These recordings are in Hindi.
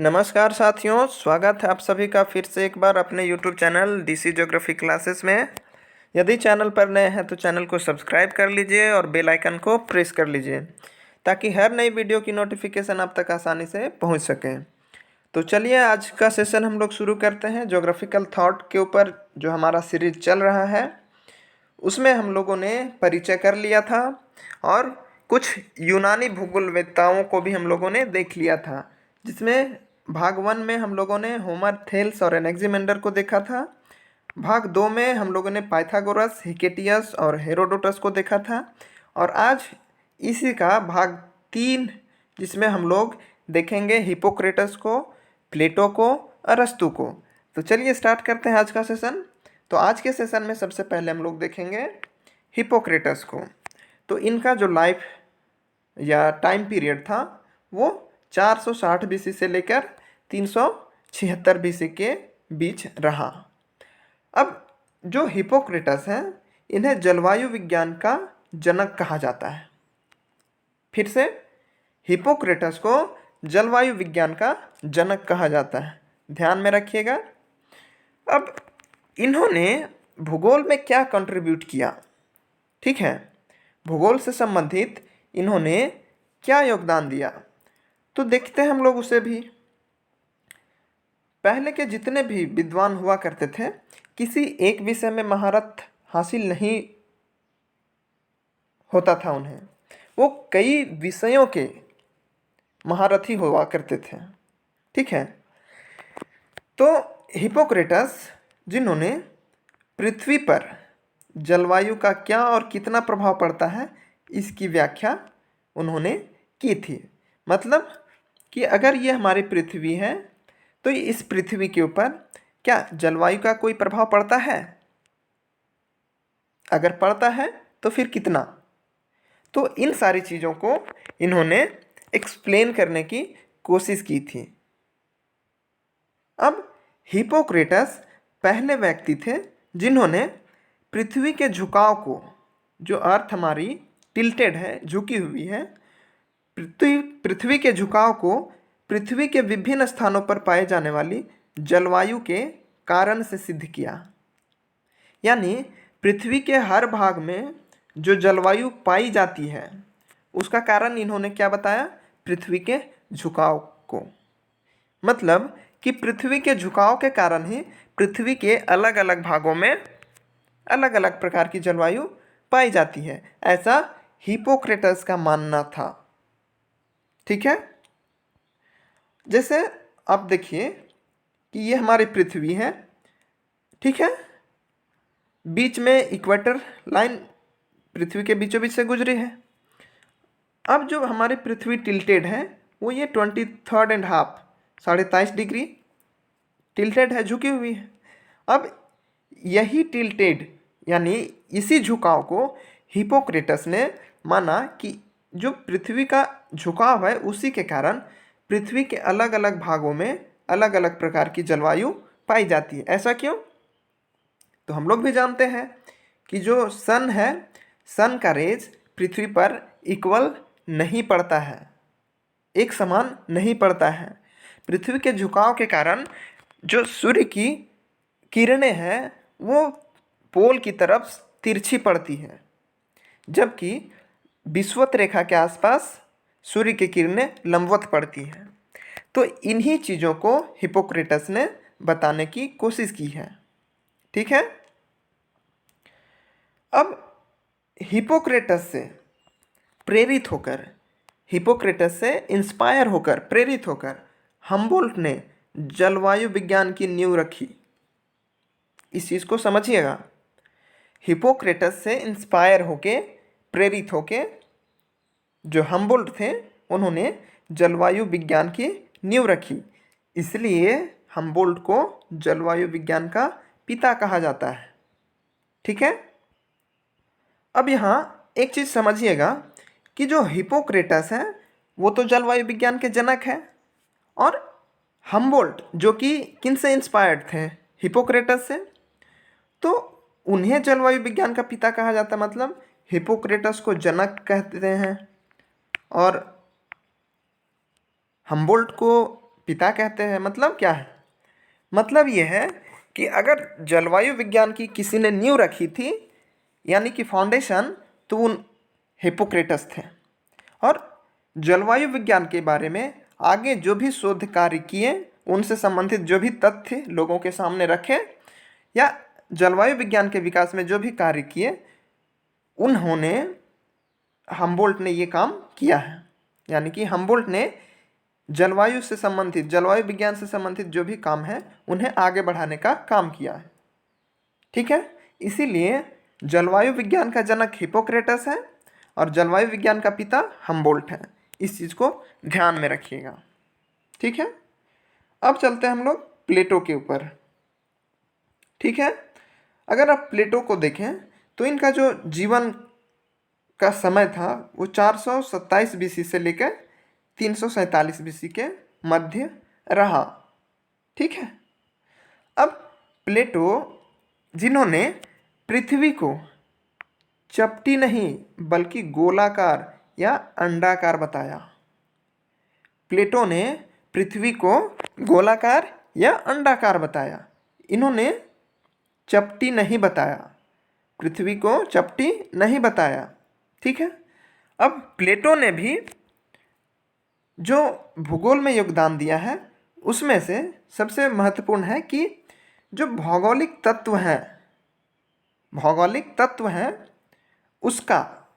नमस्कार साथियों, स्वागत है आप सभी का फिर से एक बार अपने YouTube channel DC geography classes में। यदि चैनल पर नए हैं तो चैनल को सब्सक्राइब कर लीजिए और बेल आइकन को प्रेस कर लीजिए ताकि हर नई वीडियो की नोटिफिकेशन आप तक आसानी से पहुंच सके। तो चलिए आज का सेशन हम लोग शुरू करते हैं। ज्योग्राफिकल थॉट के ऊपर जो हमारा सीरीज चल रहा है उसमें हम लोगों ने परिचय कर लिया था और कुछ यूनानी भूगोलवेत्ताओं को भी हम लोगों ने देख लिया था, जिसमें भाग 1 में हम लोगों ने होमर, थेल्स और एनेक्सिमेंडर को देखा था। भाग 2 में हम लोगों ने पाइथागोरस, हिकेटियस और हेरोडोटस को देखा था। और आज इसी का भाग 3 जिसमें हम लोग देखेंगे हिपोक्रेटस को, प्लेटो को, अरस्तु को। तो चलिए स्टार्ट करते हैं आज का सेशन। तो आज के सेशन में सबसे पहले हम लोग देखेंगे हिपोक्रेटस को। तो इनका जो लाइफ या टाइम पीरियड था वो 460 बीसी से लेकर 376 बीसी के बीच रहा। अब जो हिपोक्रेटस हैं इन्हें जलवायु विज्ञान का जनक कहा जाता है। फिर से हिपोक्रेटस को जलवायु विज्ञान का जनक कहा जाता है, ध्यान में रखिएगा। अब इन्होंने भूगोल में क्या कंट्रीब्यूट किया, ठीक है, भूगोल से संबंधित इन्होंने क्या योगदान दिया, तो देखते हैं हम लोग उसे भी। पहले के जितने भी विद्वान हुआ करते थे किसी एक विषय में महारत हासिल नहीं होता था उन्हें, वो कई विषयों के महारथी हुआ करते थे, ठीक है। तो हिपोक्रेटस जिन्होंने पृथ्वी पर जलवायु का क्या और कितना प्रभाव पड़ता है इसकी व्याख्या उन्होंने की थी। मतलब कि अगर ये हमारी पृथ्वी है तो इस पृथ्वी के ऊपर क्या जलवायु का कोई प्रभाव पड़ता है, अगर पड़ता है तो फिर कितना। तो इन सारी चीज़ों को इन्होंने एक्सप्लेन करने की कोशिश की थी। अब हिपोक्रेटस पहले व्यक्ति थे जिन्होंने पृथ्वी के झुकाव को, जो अर्थ हमारी टिल्टेड है, झुकी हुई है, पृथ्वी के झुकाव को पृथ्वी के विभिन्न स्थानों पर पाए जाने वाली जलवायु के कारण से सिद्ध किया। यानी पृथ्वी के हर भाग में जो जलवायु पाई जाती है उसका कारण इन्होंने क्या बताया, पृथ्वी के झुकाव को। मतलब कि पृथ्वी के झुकाव के कारण ही पृथ्वी के अलग अलग भागों में अलग अलग प्रकार की जलवायु पाई जाती है, ऐसा हिपोक्रेटस का मानना था, ठीक है। जैसे आप देखिए कि ये हमारी पृथ्वी है, ठीक है, बीच में इक्वेटर लाइन पृथ्वी के बीचों बीच से गुजरी है। अब जो हमारी पृथ्वी टिल्टेड है वो ये 23.5 23.5 डिग्री टिल्टेड है, झुकी हुई है। अब यही टिल्टेड यानी इसी झुकाव को हिपोक्रेटस ने माना कि जो पृथ्वी का झुकाव है उसी के कारण पृथ्वी के अलग अलग भागों में अलग अलग प्रकार की जलवायु पाई जाती है। ऐसा क्यों? तो हम लोग भी जानते हैं कि जो सन है, सन का रेज पृथ्वी पर इक्वल नहीं पड़ता है, एक समान नहीं पड़ता है। पृथ्वी के झुकाव के कारण जो सूर्य की किरणें हैं वो पोल की तरफ तिरछी पड़ती हैं, जबकि विषुवत रेखा के आसपास सूर्य की किरणें लंबवत पड़ती हैं। तो इन्हीं चीज़ों को हिपोक्रेटस ने बताने की कोशिश की है, ठीक है। अब हिपोक्रेटस से प्रेरित होकर, हिपोक्रेटस से इंस्पायर होकर, प्रेरित होकर हम्बोल्ट ने जलवायु विज्ञान की नींव रखी। इस चीज़ को समझिएगा, हिपोक्रेटस से इंस्पायर होके, प्रेरित होके जो हम्बोल्ट थे उन्होंने जलवायु विज्ञान की नींव रखी, इसलिए हम्बोल्ट को जलवायु विज्ञान का पिता कहा जाता है, ठीक है। अब यहाँ एक चीज़ समझिएगा कि जो हिपोक्रेटस है वो तो जलवायु विज्ञान के जनक है, और हम्बोल्ट जो कि किन से इंस्पायर्ड थे, हिपोक्रेटस से, तो उन्हें जलवायु विज्ञान का पिता कहा जाता है। मतलब हिपोक्रेटस को जनक कहते हैं और हम्बोल्ट को पिता कहते हैं। मतलब क्या है? मतलब ये है कि अगर जलवायु विज्ञान की किसी ने नींव रखी थी, यानी कि फाउंडेशन, तो उन हिप्पोक्रेटस थे। और जलवायु विज्ञान के बारे में आगे जो भी शोध कार्य किए, उनसे संबंधित जो भी तथ्य लोगों के सामने रखे, या जलवायु विज्ञान के विकास में जो भी कार्य किए, उन्होंने, हम्बोल्ट ने ये काम किया है। यानी कि हम्बोल्ट ने जलवायु से संबंधित, जलवायु विज्ञान से संबंधित जो भी काम है उन्हें आगे बढ़ाने का काम किया है। ठीक है, इसीलिए जलवायु विज्ञान का जनक हिप्पोक्रेटस है और जलवायु विज्ञान का पिता हम्बोल्ट है। इस चीज़ को ध्यान में रखिएगा। ठीक है, अब चलते हैं हम लोग प्लेटो के ऊपर। ठीक है, अगर आप प्लेटो को देखें तो इनका जो जीवन का समय था वो 427 बीसी से लेकर 347 बीसी के मध्य रहा। ठीक है, अब प्लेटो, जिन्होंने पृथ्वी को चपटी नहीं बल्कि गोलाकार या अंडाकार बताया। प्लेटो ने पृथ्वी को गोलाकार या अंडाकार बताया। इन्होंने चपटी नहीं बताया, पृथ्वी को चपटी नहीं बताया। ठीक है, अब प्लेटो ने भी जो भूगोल में योगदान दिया है उसमें से सबसे महत्वपूर्ण है कि जो भौगोलिक तत्व हैं उसका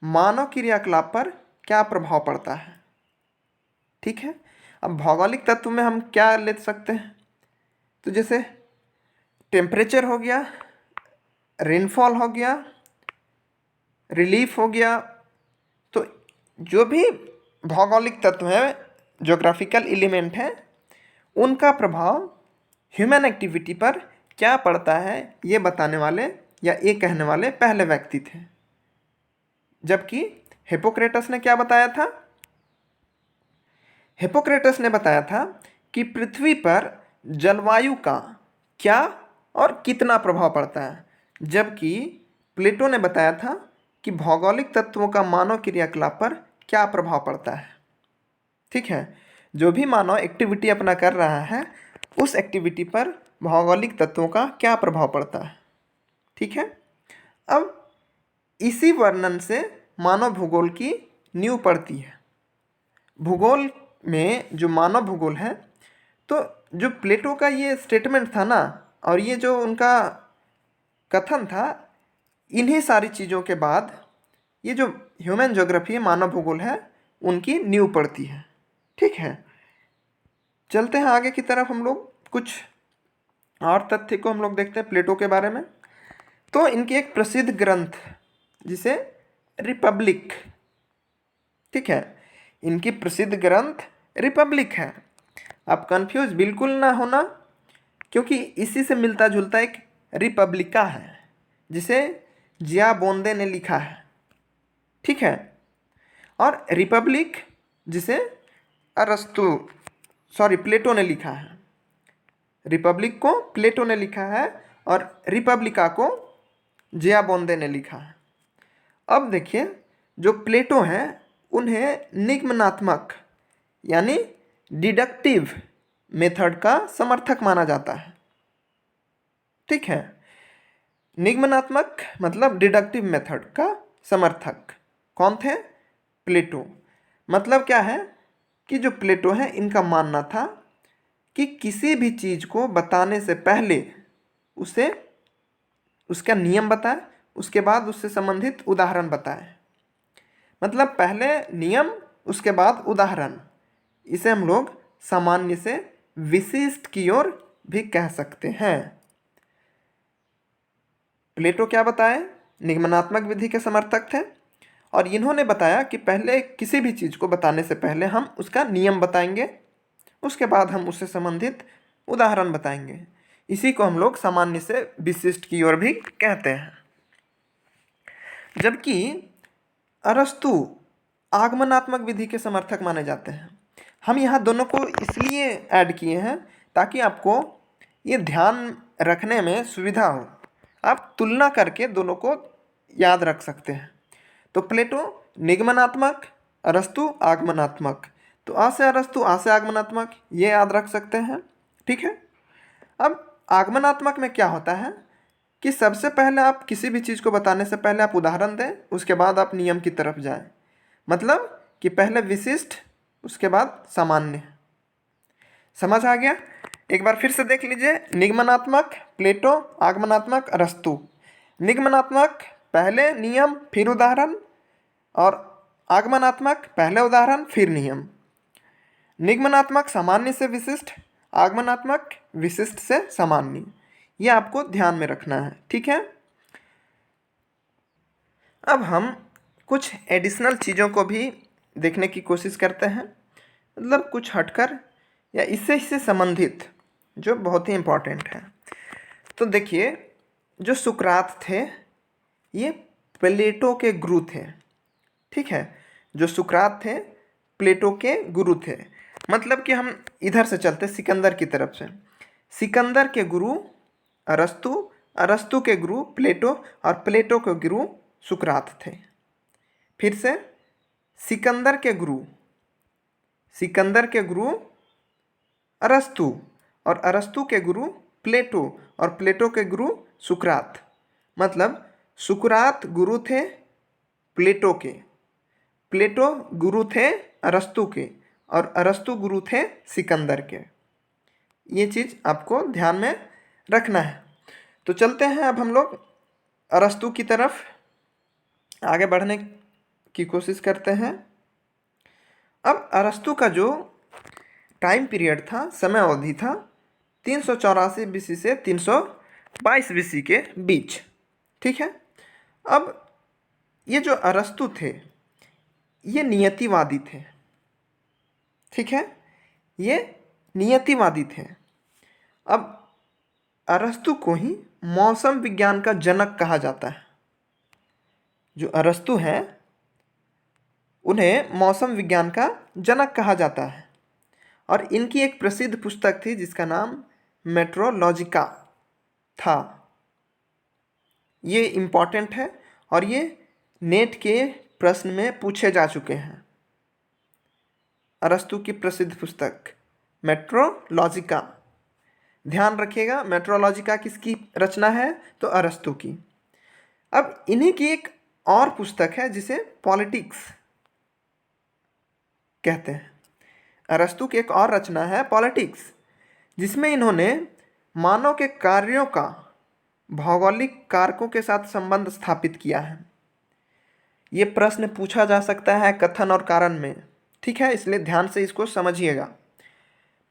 मानव क्रियाकलाप पर क्या प्रभाव पड़ता है। ठीक है, अब भौगोलिक तत्व में हम क्या ले सकते हैं? तो जैसे टेम्परेचर हो गया, रेनफॉल हो गया, रिलीफ हो गया। तो जो भी भौगोलिक तत्व हैं, ज्योग्राफिकल एलिमेंट हैं, उनका प्रभाव ह्यूमन एक्टिविटी पर क्या पड़ता है, ये बताने वाले या ये कहने वाले पहले व्यक्ति थे। जबकि हिप्पोक्रेटस ने क्या बताया था? हिप्पोक्रेटस ने बताया था कि पृथ्वी पर जलवायु का क्या और कितना प्रभाव पड़ता है, जबकि प्लेटो ने बताया था कि भौगोलिक तत्वों का मानव क्रियाकलाप पर क्या प्रभाव पड़ता है। ठीक है, जो भी मानव एक्टिविटी अपना कर रहा है उस एक्टिविटी पर भौगोलिक तत्वों का क्या प्रभाव पड़ता है। ठीक है, अब इसी वर्णन से मानव भूगोल की नींव पड़ती है। भूगोल में जो मानव भूगोल है, तो जो प्लेटो का ये स्टेटमेंट था ना, और ये जो उनका कथन था, इन्हीं सारी चीज़ों के बाद ये जो ह्यूमन ज्योग्राफी, मानव भूगोल है, उनकी नींव पड़ती है। ठीक है, चलते हैं आगे की तरफ। हम लोग कुछ और तथ्य को हम लोग देखते हैं प्लेटो के बारे में। तो इनकी एक प्रसिद्ध ग्रंथ जिसे रिपब्लिक, ठीक है, इनकी प्रसिद्ध ग्रंथ रिपब्लिक है। आप कंफ्यूज बिल्कुल ना होना, क्योंकि इसी से मिलता जुलता एक रिपब्लिका है जिसे जिया बोंदे ने लिखा है। ठीक है, और रिपब्लिक जिसे प्लेटो ने लिखा है। रिपब्लिक को प्लेटो ने लिखा है और रिपब्लिका को जिया बोंदे ने लिखा है। अब देखिए, जो प्लेटो हैं उन्हें निगमनात्मक यानी डिडक्टिव मेथड का समर्थक माना जाता है। ठीक है, निगमनात्मक मतलब डिडक्टिव मेथड का समर्थक कौन थे? प्लेटो। मतलब क्या है कि जो प्लेटो है, इनका मानना था कि किसी भी चीज़ को बताने से पहले उसे उसका नियम बताए, उसके बाद उससे संबंधित उदाहरण बताए। मतलब पहले नियम, उसके बाद उदाहरण। इसे हम लोग सामान्य से विशिष्ट की ओर भी कह सकते हैं। प्लेटो क्या बताए? निगमनात्मक विधि के समर्थक थे, और इन्होंने बताया कि पहले किसी भी चीज़ को बताने से पहले हम उसका नियम बताएंगे, उसके बाद हम उससे संबंधित उदाहरण बताएंगे। इसी को हम लोग सामान्य से विशिष्ट की ओर भी कहते हैं। जबकि अरस्तु आगमनात्मक विधि के समर्थक माने जाते हैं। हम यहाँ दोनों को इसलिए ऐड किए हैं ताकि आपको ये ध्यान रखने में सुविधा हो, आप तुलना करके दोनों को याद रख सकते हैं। तो प्लेटो निगमनात्मक, अरस्तु आगमनात्मक। तो आ से अरस्तु, आ से आगमनात्मक, ये याद रख सकते हैं। ठीक है। अब आगमनात्मक में क्या होता है कि सबसे पहले आप किसी भी चीज़ को बताने से पहले आप उदाहरण दें, उसके बाद आप नियम की तरफ जाएं। मतलब कि पहले विशिष्ट, उसके बाद सामान्य। समझ आ गया? एक बार फिर से देख लीजिए। निगमनात्मक प्लेटो, आगमनात्मक अरस्तु। निगमनात्मक पहले नियम फिर उदाहरण, और आगमनात्मक पहले उदाहरण फिर नियम। निगमनात्मक सामान्य से विशिष्ट, आगमनात्मक विशिष्ट से सामान्य। ये आपको ध्यान में रखना है। ठीक है। अब हम कुछ एडिशनल चीज़ों को भी देखने की कोशिश करते हैं, मतलब कुछ हटकर या इससे संबंधित, जो बहुत ही इम्पोर्टेंट है। तो देखिए, जो सुकरात थे ये प्लेटो के गुरु थे। ठीक है। जो सुकरात थे प्लेटो के गुरु थे। मतलब कि हम इधर से चलते सिकंदर की तरफ से। सिकंदर के गुरु अरस्तु, अरस्तु के गुरु प्लेटो, और प्लेटो के गुरु सुकरात थे। फिर से, सिकंदर के गुरु, सिकंदर के गुरु अरस्तु, और अरस्तु के गुरु प्लेटो, और प्लेटो के गुरु सुकरात। मतलब सुकरात गुरु थे प्लेटो के, प्लेटो गुरु थे अरस्तु के, और अरस्तु गुरु थे सिकंदर के। ये चीज़ आपको ध्यान में रखना है। तो चलते हैं अब हम लोग अरस्तु की तरफ आगे बढ़ने की कोशिश करते हैं। अब अरस्तु का जो टाइम पीरियड था, समय अवधि था, 384 BC से 322 BC के बीच। ठीक है। अब ये जो अरस्तु थे ये नियतिवादी थे। ठीक है। ये नियतिवादी थे। अब अरस्तु को ही मौसम विज्ञान का जनक कहा जाता है। जो अरस्तु हैं उन्हें मौसम विज्ञान का जनक कहा जाता है। और इनकी एक प्रसिद्ध पुस्तक थी जिसका नाम मेट्रोलॉजिका था। ये इम्पॉर्टेंट है और ये नेट के प्रश्न में पूछे जा चुके हैं। अरस्तु की प्रसिद्ध पुस्तक मेट्रोलॉजिका, ध्यान रखिएगा। मेट्रोलॉजिका किसकी रचना है? तो अरस्तु की। अब इन्हीं की एक और पुस्तक है जिसे पॉलिटिक्स कहते हैं। अरस्तु की एक और रचना है पॉलिटिक्स, जिसमें इन्होंने मानव के कार्यों का भौगोलिक कारकों के साथ संबंध स्थापित किया है। ये प्रश्न पूछा जा सकता है कथन और कारण में। ठीक है, इसलिए ध्यान से इसको समझिएगा।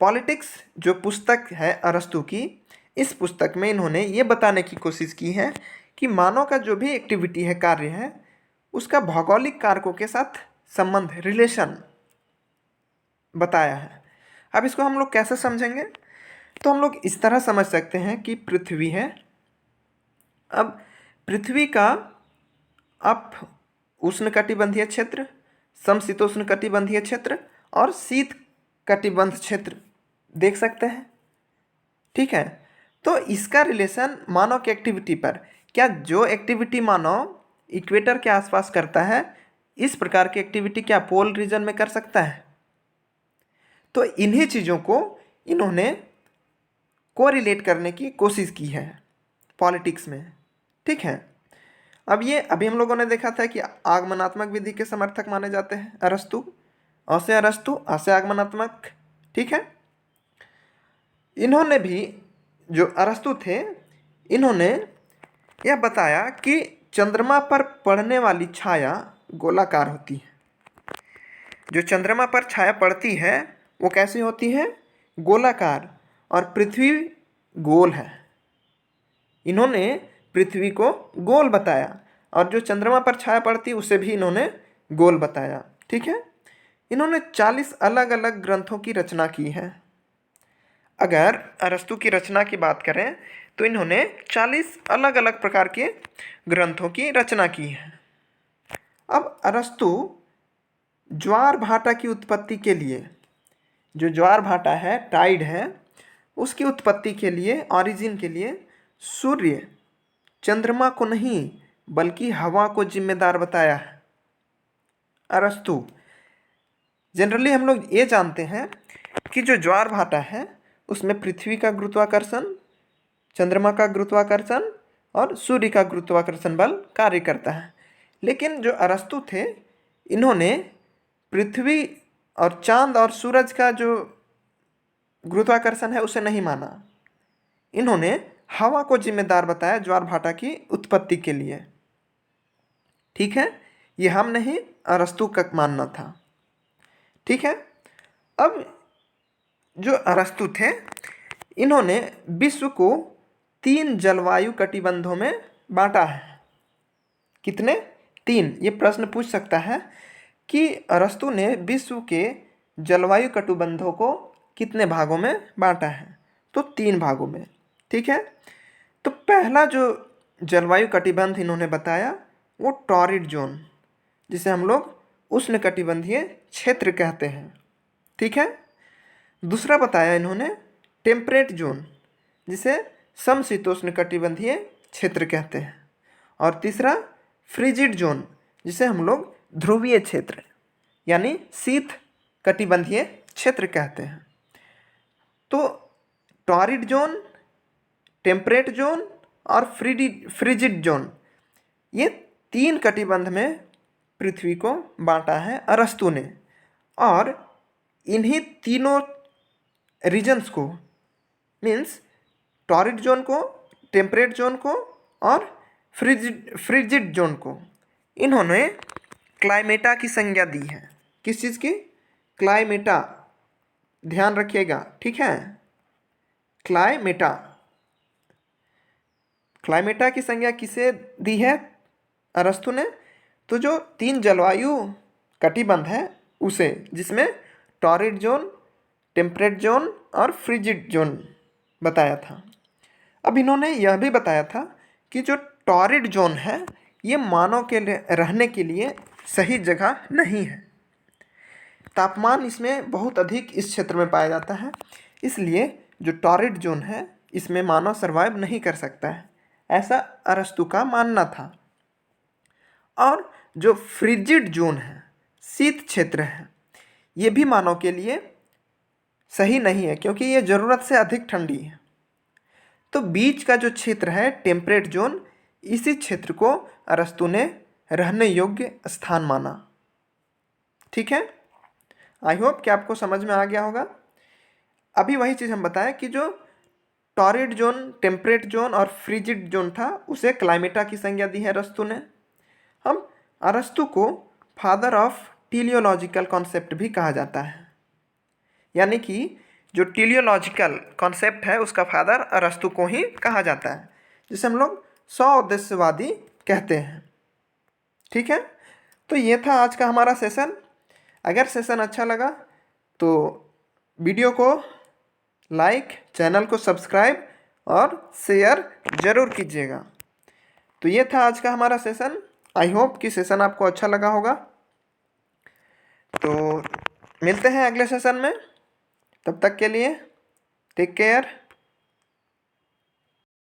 पॉलिटिक्स जो पुस्तक है अरस्तु की, इस पुस्तक में इन्होंने ये बताने की कोशिश की है कि मानव का जो भी एक्टिविटी है, कार्य है, उसका भौगोलिक कारकों के साथ संबंध, रिलेशन बताया है। अब इसको हम लोग कैसे समझेंगे? तो हम लोग इस तरह समझ सकते हैं कि पृथ्वी है। अब पृथ्वी का अप उष्णकटिबंधीय क्षेत्र, समशीतोष्ण कटिबंधीय क्षेत्र और शीत कटिबंध क्षेत्र देख सकते हैं। ठीक है। तो इसका रिलेशन मानव की एक्टिविटी पर, क्या जो एक्टिविटी मानव इक्वेटर के आसपास करता है, इस प्रकार की एक्टिविटी क्या पोल रीजन में कर सकता है? तो इन्हीं चीज़ों को इन्होंने कोरिलेट करने की कोशिश की है पॉलिटिक्स में। ठीक है। अब ये अभी हम लोगों ने देखा था कि आगमनात्मक विधि के समर्थक माने जाते हैं अरस्तु, अ से अरस्तु, आ से आगमनात्मक। ठीक है। इन्होंने भी, जो अरस्तु थे, इन्होंने यह बताया कि चंद्रमा पर पड़ने वाली छाया गोलाकार होती है। जो चंद्रमा पर छाया पड़ती है वो कैसी होती है? गोलाकार, और पृथ्वी गोल है। इन्होंने पृथ्वी को गोल बताया, और जो चंद्रमा पर छाया पड़ती उसे भी इन्होंने गोल बताया। ठीक है। इन्होंने 40 अलग अलग ग्रंथों की रचना की है। अगर अरस्तु की रचना की बात करें तो इन्होंने 40 अलग अलग प्रकार के ग्रंथों की रचना की है। अब अरस्तु ज्वार भाटा की उत्पत्ति के लिए, जो ज्वार भाटा है, टाइड है, उसकी उत्पत्ति के लिए, ऑरिजिन के लिए सूर्य, चंद्रमा को नहीं बल्कि हवा को जिम्मेदार बताया है अरस्तु। जनरली हम लोग ये जानते हैं कि जो ज्वार भाटा है उसमें पृथ्वी का गुरुत्वाकर्षण, चंद्रमा का गुरुत्वाकर्षण और सूर्य का गुरुत्वाकर्षण बल कार्य करता है। लेकिन जो अरस्तु थे, इन्होंने पृथ्वी और चांद और सूरज का जो गुरुत्वाकर्षण है उसे नहीं माना। इन्होंने हवा को जिम्मेदार बताया ज्वार भाटा की उत्पत्ति के लिए। ठीक है, ये हम नहीं, अरस्तु का मानना था। ठीक है, अब जो अरस्तु थे, इन्होंने विश्व को 3 जलवायु कटिबंधों में बांटा है। कितने? 3। ये प्रश्न पूछ सकता है कि अरस्तु ने विश्व के जलवायु कटिबंधों को कितने भागों में बांटा है? तो 3 भागों में। ठीक है, तो पहला जो जलवायु कटिबंध इन्होंने बताया वो टॉरिड जोन, जिसे हम लोग उष्णकटिबंधीय क्षेत्र कहते हैं। ठीक है, दूसरा बताया इन्होंने टेम्परेट जोन, जिसे समशीतोष्णकटिबंधीय क्षेत्र कहते हैं। और तीसरा फ्रिजिड जोन, जिसे हम लोग ध्रुवीय क्षेत्र यानी शीत कटिबंधीय क्षेत्र कहते हैं। तो टॉरिड जोन, टेम्परेट जोन और फ्रिजिड जोन, ये 3 कटिबंध में पृथ्वी को बांटा है अरस्तु ने। और इन्हीं तीनों रीजन्स को, मीन्स टॉरिड जोन को, टेम्परेट जोन को और फ्रिजिड जोन को, इन्होंने क्लाइमेटा की संज्ञा दी है। किस चीज़ की? क्लाइमेटा, ध्यान रखिएगा। ठीक है, क्लाइमेटा की संज्ञा किसे दी है अरस्तु ने? तो जो 3 जलवायु कटिबंध है उसे, जिसमें टॉरिड जोन, टेम्परेट जोन और फ्रिजिड जोन बताया था। अब इन्होंने यह भी बताया था कि जो टॉरिड जोन है ये मानव के लिए रहने के लिए सही जगह नहीं है। तापमान इसमें बहुत अधिक इस क्षेत्र में पाया जाता है, इसलिए जो टॉरिड जोन है इसमें मानव सर्वाइव नहीं कर सकता है, ऐसा अरस्तु का मानना था। और जो फ्रिजिड जोन है, शीत क्षेत्र है, ये भी मानव के लिए सही नहीं है क्योंकि ये ज़रूरत से अधिक ठंडी है। तो बीच का जो क्षेत्र है टेम्परेट जोन, इसी क्षेत्र को अरस्तु ने रहने योग्य स्थान माना। ठीक है, आई होप कि आपको समझ में आ गया होगा। अभी वही चीज़ हम बताएं कि जो टॉरिड जोन, टेम्परेट जोन और फ्रिजिड जोन था उसे क्लाइमेटा की संज्ञा दी है अरस्तु ने। हम अरस्तु को फादर ऑफ टीलियोलॉजिकल कॉन्सेप्ट भी कहा जाता है, यानी कि जो टीलियोलॉजिकल कॉन्सेप्ट है उसका फादर अरस्तु को ही कहा जाता है, जिसे हम लोग सौउद्देश्यवादी कहते हैं। ठीक है, तो ये था आज का हमारा सेशन। अगर सेशन अच्छा लगा तो वीडियो को लाइक, चैनल को सब्सक्राइब और शेयर ज़रूर कीजिएगा। तो ये था आज का हमारा सेशन। आई होप कि सेशन आपको अच्छा लगा होगा। तो मिलते हैं अगले सेशन में, तब तक के लिए टेक केयर।